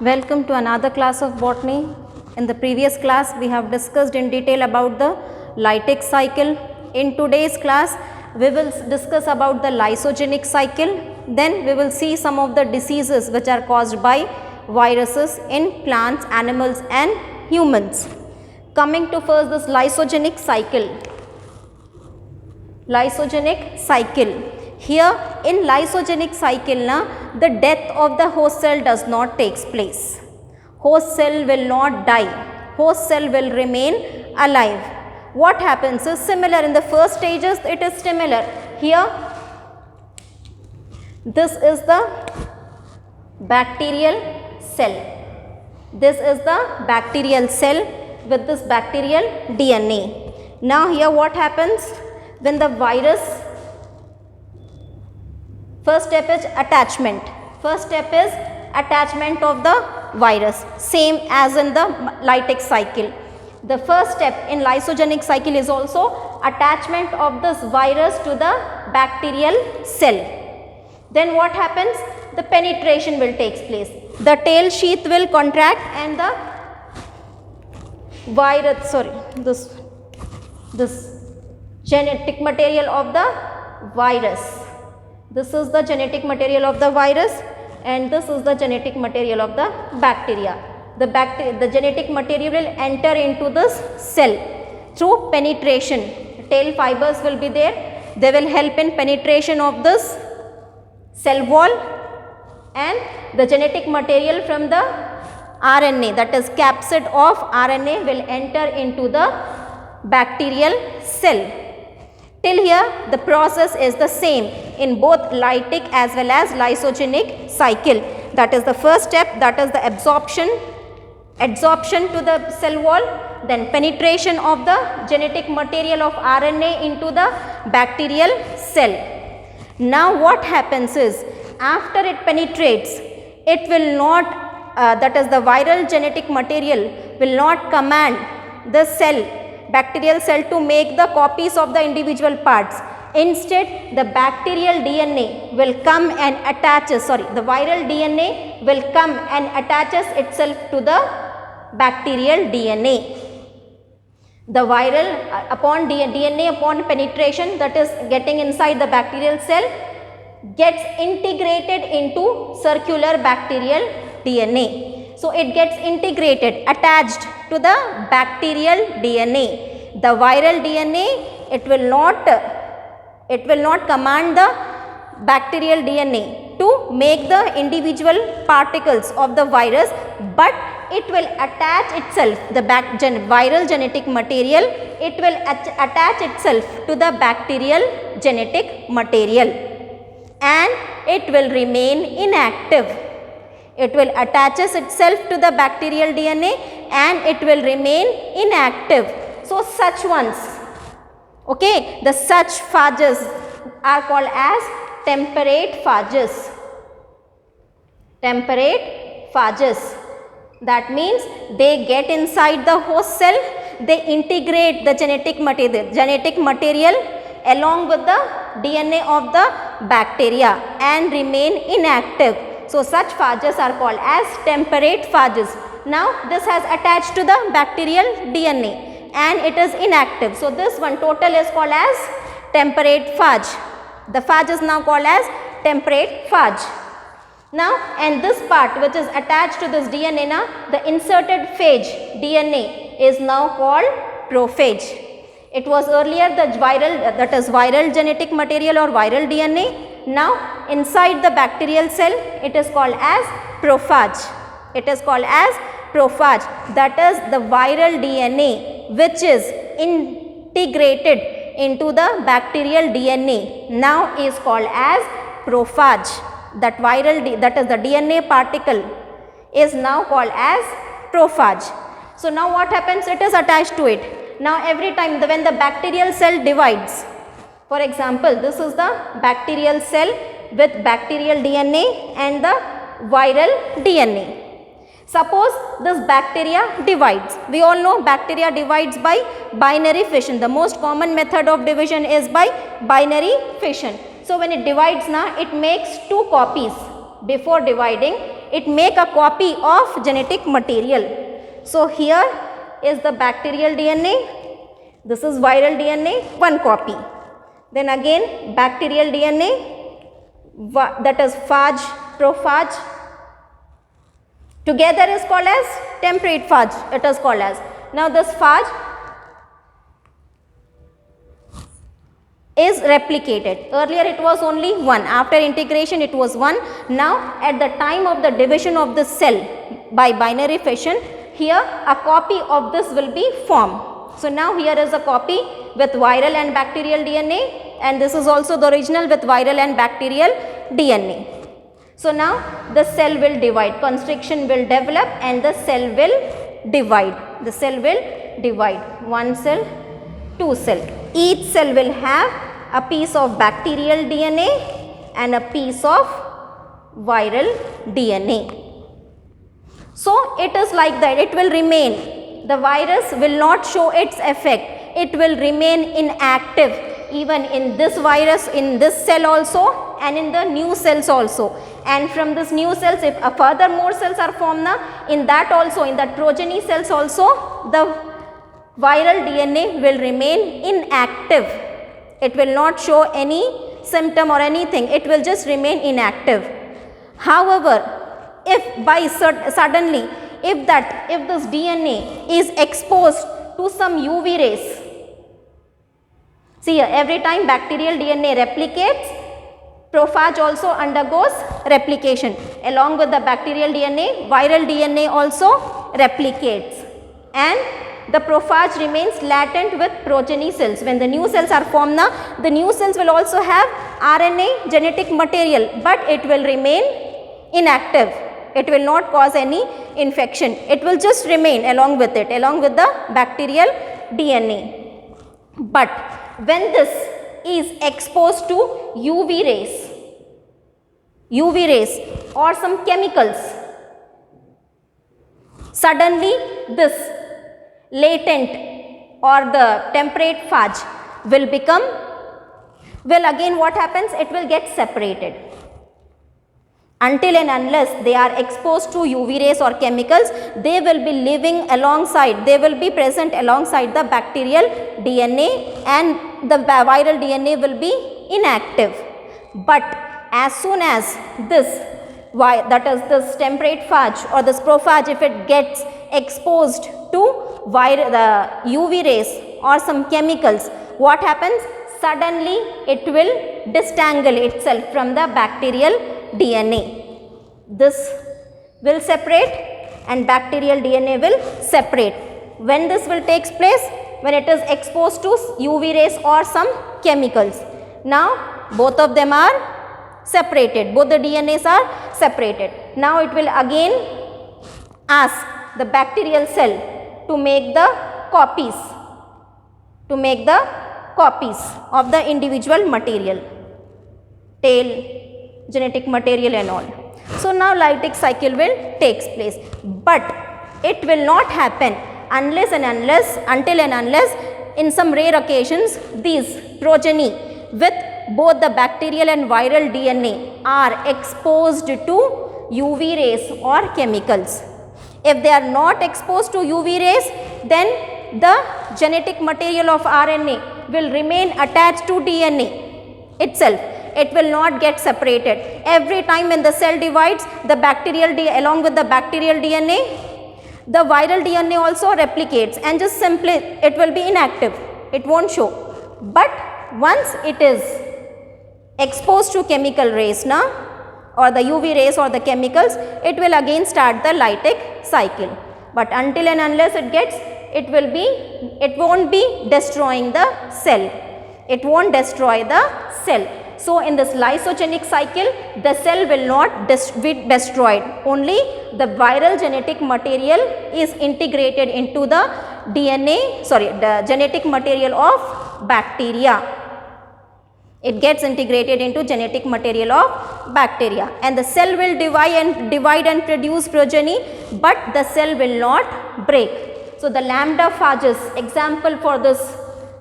Welcome to another class of botany. In the previous class, we have discussed in detail about the lytic cycle. In today's class, we will discuss about the lysogenic cycle. Then we will see some of the diseases which are caused by viruses in plants, animals and humans. Coming to first this lysogenic cycle. Lysogenic cycle. Here in lysogenic cycle, the death of the host cell does not takes place. Host cell will not die. Host cell will remain alive. What happens is similar in the first stages, it is similar. Here, this is the bacterial cell. This is the bacterial cell with this bacterial DNA. Now here what happens when the virus, first step is attachment. First step is attachment of the virus, same as in the lytic cycle. The first step in lysogenic cycle is also attachment of this virus to the bacterial cell. Then what happens? The penetration will take place. The tail sheath will contract and the virus, this genetic material of the virus. This is the genetic material of the virus and this is the genetic material of the bacteria. The genetic material will enter into this cell through penetration. Tail fibers will be there. They will help in penetration of this cell wall, and the genetic material from the RNA, that is capsid of RNA, will enter into the bacterial cell. Till here the process is the same in both lytic as well as lysogenic cycle. That is the first step, that is the absorption to the cell wall, then penetration of the genetic material of RNA into the bacterial cell. Now what happens is, after it penetrates, it will not, that is the viral genetic material will not command the cell, bacterial cell, to make the copies of the individual parts. Instead, the bacterial DNA will come and attaches, the viral DNA will come and attaches itself to the bacterial DNA. The viral DNA upon penetration, that is getting inside the bacterial cell, gets integrated into circular bacterial DNA. So it gets integrated, attached to the bacterial DNA. The viral DNA, it will not command the bacterial DNA to make the individual particles of the virus, but it will attach itself, the viral genetic material, it will attach itself to the bacterial genetic material and it will remain inactive. It will attaches itself to the bacterial DNA and it will remain inactive. So such ones, the such phages are called as temperate phages. Temperate phages. That means they get inside the host cell, they integrate the genetic material along with the DNA of the bacteria and remain inactive. So such phages are called as temperate phages. Now this has attached to the bacterial DNA and it is inactive. So this one total is called as temperate phage. The phage is now called as temperate phage. Now, and this part which is attached to this DNA, the inserted phage DNA is now called prophage. It was earlier the viral genetic material or viral DNA. Now, inside the bacterial cell, it is called as prophage. It is called as prophage. That is the viral DNA which is integrated into the bacterial DNA now is called as prophage. That that is the DNA particle is now called as prophage. So now what happens? It is attached to it. Now every time when the bacterial cell divides, for example, this is the bacterial cell with bacterial DNA and the viral DNA. Suppose this bacteria divides. We all know bacteria divides by binary fission. The most common method of division is by binary fission. So when it divides, it makes two copies. Before dividing, it make a copy of genetic material. So here is the bacterial DNA, this is viral DNA, one copy. Then again bacterial DNA, that is phage, prophage, together is called as temperate phage, it is called as. Now this phage is replicated. Earlier it was only one, after integration it was one. Now at the time of the division of the cell by binary fission, here a copy of this will be formed. So now here is a copy with viral and bacterial DNA, and this is also the original with viral and bacterial DNA. So now the cell will divide, constriction will develop and the cell will divide. The cell will divide, one cell, two cell. Each cell will have a piece of bacterial DNA and a piece of viral DNA. So it is like that, it will remain. The virus will not show its effect, it will remain inactive even in this virus, in this cell also and in the new cells also. And from this new cells, if a further more cells are formed now, in that also, in that progeny cells also, the viral DNA will remain inactive. It will not show any symptom or anything, it will just remain inactive. However, if by suddenly, if this DNA is exposed to some UV rays, see here, every time bacterial DNA replicates, prophage also undergoes replication. Along with the bacterial DNA, viral DNA also replicates, and the prophage remains latent with progeny cells. When the new cells are formed now, the new cells will also have RNA genetic material, but it will remain inactive. It will not cause any infection. It will just remain along with it, along with the bacterial DNA. But when this is exposed to UV rays or some chemicals, suddenly this latent or the temperate phage will again what happens? It will get separated. Until and unless they are exposed to UV rays or chemicals, they will be living alongside, they will be present alongside the bacterial DNA, and the viral DNA will be inactive. But as soon as this, that is this temperate phage or this prophage, if it gets exposed to the UV rays or some chemicals, what happens? Suddenly it will disentangle itself from the bacterial DNA. This will separate and bacterial DNA will separate. When this will take place? When it is exposed to UV rays or some chemicals. Now both of them are separated, both the DNAs are separated. Now it will again ask the bacterial cell to make the copies, of the individual material, tail, genetic material and all. So now lytic cycle will take place, but it will not happen until and unless in some rare occasions these progeny with both the bacterial and viral DNA are exposed to UV rays or chemicals. If they are not exposed to UV rays, then the genetic material of RNA will remain attached to DNA itself. It will not get separated. Every time when the cell divides, the bacterial DNA, along with the bacterial DNA, the viral DNA also replicates, and just simply it will be inactive. It won't show. But once it is exposed to chemical rays now, or the UV rays or the chemicals, it will again start the lytic cycle. But until and unless it won't be destroying the cell. It won't destroy the cell. So in this lysogenic cycle, the cell will not be destroyed. Only the viral genetic material is integrated into the the genetic material of bacteria. It gets integrated into genetic material of bacteria, and the cell will divide and produce progeny, but the cell will not break. So the lambda phages, example for this,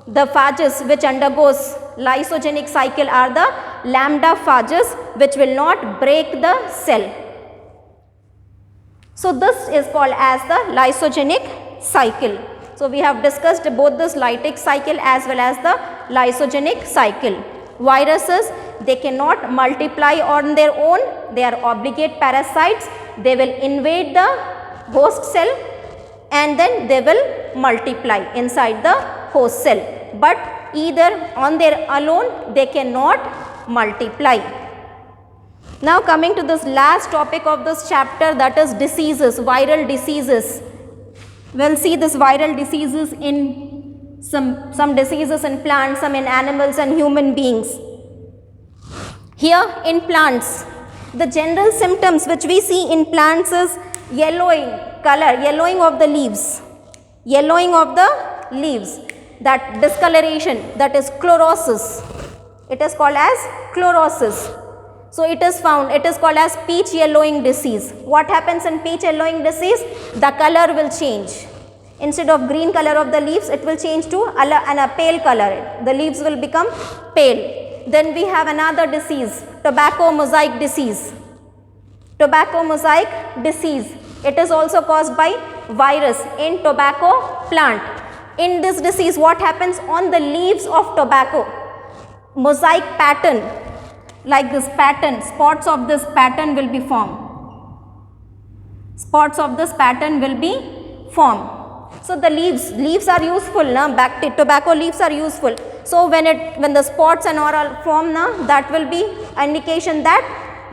the phages which undergoes lysogenic cycle are the lambda phages which will not break the cell. So this is called as the lysogenic cycle. So we have discussed both this lytic cycle as well as the lysogenic cycle. Viruses, they cannot multiply on their own, they are obligate parasites. They will invade the host cell and then they will multiply inside the host cell, but either on their alone they cannot multiply. Now coming to this last topic of this chapter, that is diseases, viral diseases. We will see this viral diseases in some diseases in plants, some in animals and human beings. Here in plants, the general symptoms which we see in plants is yellowing color, yellowing of the leaves, yellowing of the leaves, that discoloration, that is chlorosis. It is called as chlorosis. So it is found, it is called as peach yellowing disease. What happens in peach yellowing disease? The color will change. Instead of green color of the leaves, it will change to a pale color. The leaves will become pale. Then we have another disease, tobacco mosaic disease. Tobacco mosaic disease. It is also caused by virus in tobacco plant. In this disease, what happens on the leaves of tobacco? Mosaic pattern, like this pattern, spots of this pattern will be formed. Spots of this pattern will be formed. So the leaves are useful, tobacco leaves are useful. So when the spots and all are formed, that will be indication that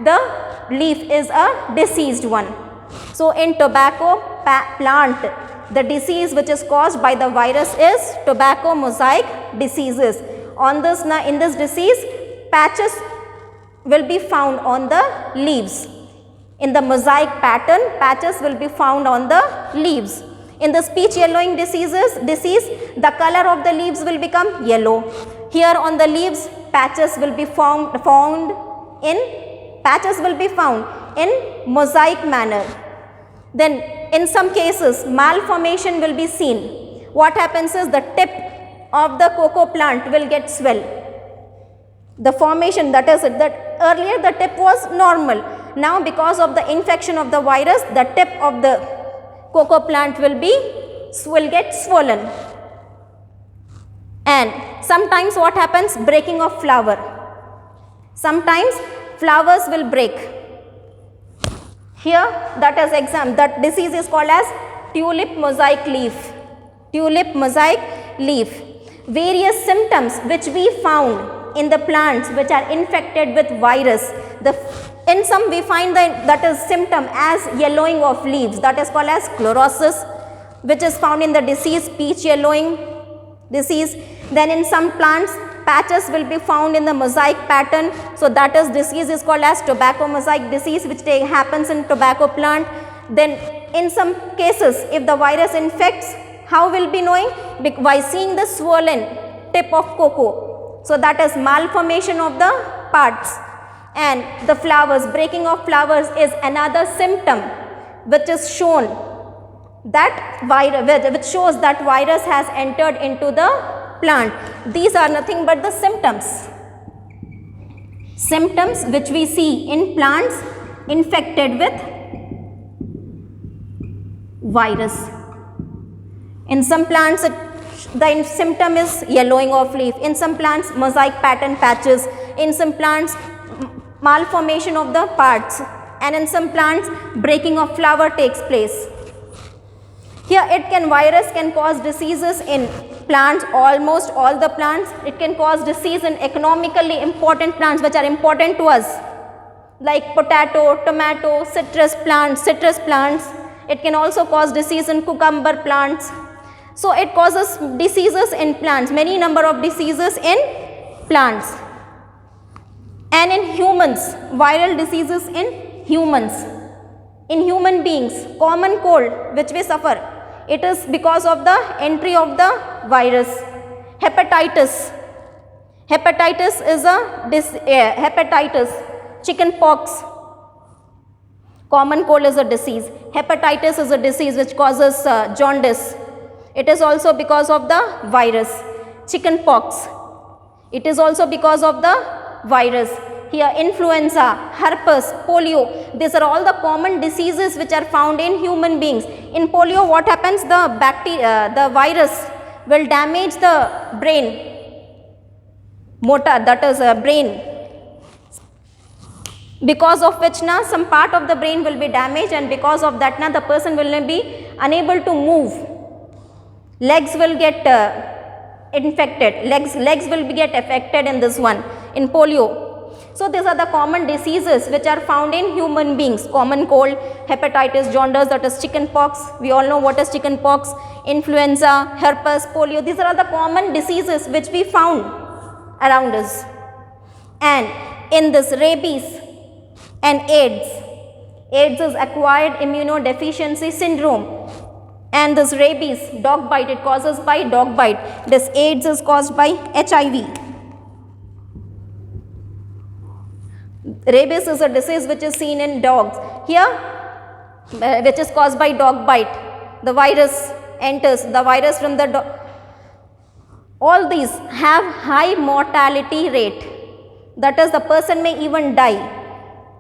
the leaf is a diseased one. So in tobacco plant, the disease which is caused by the virus is tobacco mosaic diseases. On this, in this disease, patches will be found on the leaves. In the mosaic pattern, patches will be found on the leaves. In the peach yellowing disease, the color of the leaves will become yellow. Here on the leaves, patches will be found in mosaic manner. Then in some cases, malformation will be seen. What happens is the tip of the cocoa plant will get swell. The formation, that is it, that earlier the tip was normal. Now because of the infection of the virus, the tip of the cocoa plant will get swollen. And sometimes what happens? Breaking of flower. Sometimes flowers will break. Here that disease is called as tulip mosaic leaf. Tulip mosaic leaf. Various symptoms which we found in the plants which are infected with virus. In some we find that is symptom as yellowing of leaves, that is called as chlorosis, which is found in the disease peach yellowing disease. Then in some plants, patches will be found in the mosaic pattern. So that is disease is called as tobacco mosaic disease, which happens in tobacco plant. Then in some cases, if the virus infects, how will be knowing? By seeing the swollen tip of cocoa. So that is malformation of the parts. And the flowers, breaking of flowers is another symptom which is shown that which shows that virus has entered into the plant. These are nothing but the symptoms. Symptoms which we see in plants infected with virus. In some plants, the symptom is yellowing of leaf. In some plants, mosaic pattern patches. In some plants, malformation of the parts, and in some plants breaking of flower takes place. Here virus can cause diseases in plants, almost all the plants. It can cause disease in economically important plants which are important to us, like potato, tomato, citrus plants. It can also cause disease in cucumber plants. So it causes diseases in plants, many number of diseases in plants. And in humans, viral diseases in humans. In human beings, common cold which we suffer, it is because of the entry of the virus. Hepatitis. Hepatitis is chicken pox. Common cold is a disease. Hepatitis is a disease which causes jaundice. It is also because of the virus. Chicken pox. It is also because of the virus. Here influenza, herpes, polio, these are all the common diseases which are found in human beings. In polio what happens? The virus will damage the brain motor, that is brain, because of which now some part of the brain will be damaged, and because of that now the person will be unable to move. Legs will get infected, legs will get affected in this one, in polio. So these are the common diseases which are found in human beings. Common cold, hepatitis, jaundice, that is chicken pox. We all know what is chicken pox. Influenza, herpes, polio. These are the common diseases which we found around us. And in this rabies and AIDS, AIDS is acquired immunodeficiency syndrome. And this rabies, dog bite, it causes by dog bite. This AIDS is caused by HIV. Rabies is a disease which is seen in dogs. Here, which is caused by dog bite. The virus enters, the virus from the dog. All these have high mortality rate. That is, the person may even die.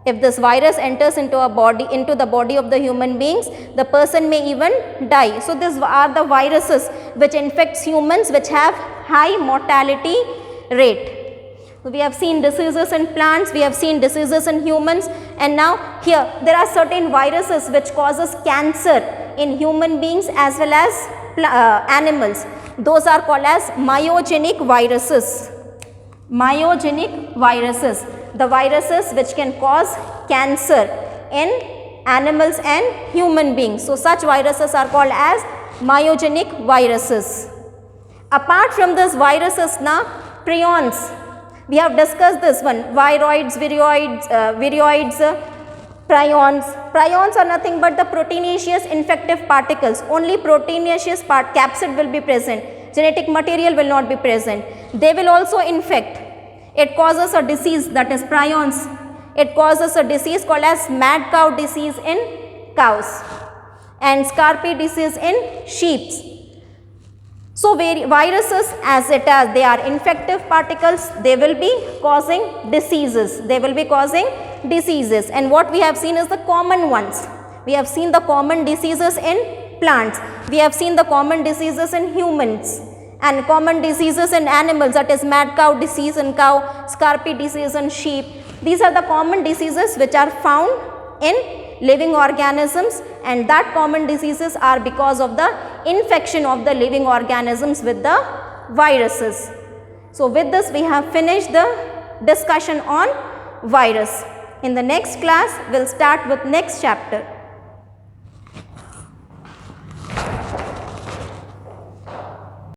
If this virus enters into the body of the human beings, the person may even die. So these are the viruses which infects humans, which have high mortality rate. So we have seen diseases in plants, we have seen diseases in humans, and now here there are certain viruses which causes cancer in human beings as well as animals. Those are called as myogenic viruses. Myogenic viruses, the viruses which can cause cancer in animals and human beings. So such viruses are called as myogenic viruses. Apart from these viruses now, prions. We have discussed this one, viroids, virions. Prions. Prions are nothing but the proteinaceous infective particles. Only proteinaceous capsid will be present. Genetic material will not be present. They will also infect. It causes a disease, that is prions. It causes a disease called as mad cow disease in cows and scurvy disease in sheep. So viruses, as they are infective particles, they will be causing diseases. They will be causing diseases. And what we have seen is the common ones. We have seen the common diseases in plants. We have seen the common diseases in humans and common diseases in animals, that is mad cow disease in cow, scurvy disease in sheep. These are the common diseases which are found in living organisms, and that common diseases are because of the infection of the living organisms with the viruses. So with this we have finished the discussion on virus. In the next class we will start with next chapter.